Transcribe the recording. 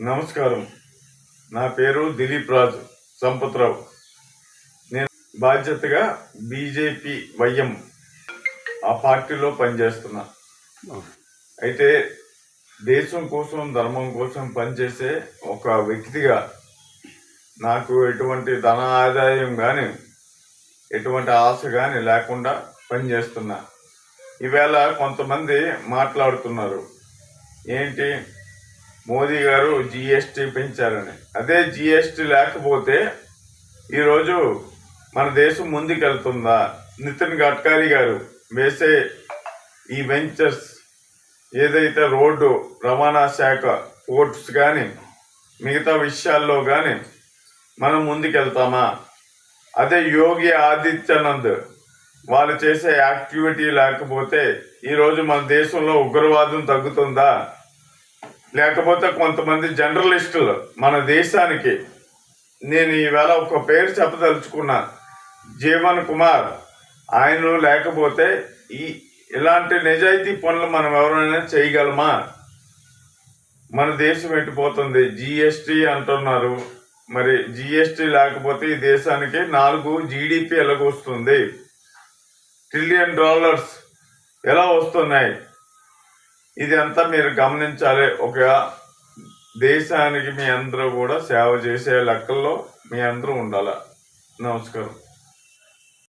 నమస్కారం. నా పేరు దిలీప్ రాజు సంపత్రావు. నేను బాధ్యతగా బీజేపీ వైఎం ఆ పార్టీలో పనిచేస్తున్నా. అయితే దేశం కోసం ధర్మం కోసం పనిచేసే ఒక వ్యక్తిగా నాకు ఎటువంటి ధన ఆదాయం కానీ ఎటువంటి ఆశ కానీ లేకుండా పనిచేస్తున్నా. ఈవేళ కొంతమంది మాట్లాడుతున్నారు, ఏంటి మోదీ గారు జిఎస్టీ పెంచారని. అదే జిఎస్టీ లేకపోతే ఈరోజు మన దేశం ముందుకెళ్తుందా? నితిన్ గడ్కరీ గారు వేసే ఈ వెంచర్స్ ఏదైతే రోడ్డు రవాణా శాఖ, పోర్ట్స్ కానీ మిగతా విషయాల్లో కానీ మనం ముందుకెళ్తామా? అదే యోగి ఆదిత్యనాథ్ వాళ్ళు చేసే యాక్టివిటీ లేకపోతే ఈరోజు మన దేశంలో ఉగ్రవాదం తగ్గుతుందా? లేకపోతే కొంతమంది జర్నలిస్టులు మన దేశానికి, నేను ఈవేళ ఒక పేరు చెప్పదలుచుకున్నా, జీవన్ కుమార్, ఆయన లేకపోతే ఇలాంటి నిజాయితీ పనులు మనం ఎవరైనా చేయగలమా? మన దేశం ఎట్టిపోతుంది. జిఎస్టీ అంటున్నారు, మరి జిఎస్టీ లేకపోతే ఈ దేశానికి 4 జీడిపి ఎలాగొస్తుంది? $1 ట్రిలియన్ ఎలా వస్తున్నాయి? ఇది అంతా మీరు గమనించాలి. ఒక దేశానికి మీ అందరూ కూడా సేవ చేసే లెక్కల్లో మీ అందరూ ఉండాలి. నమస్కారం.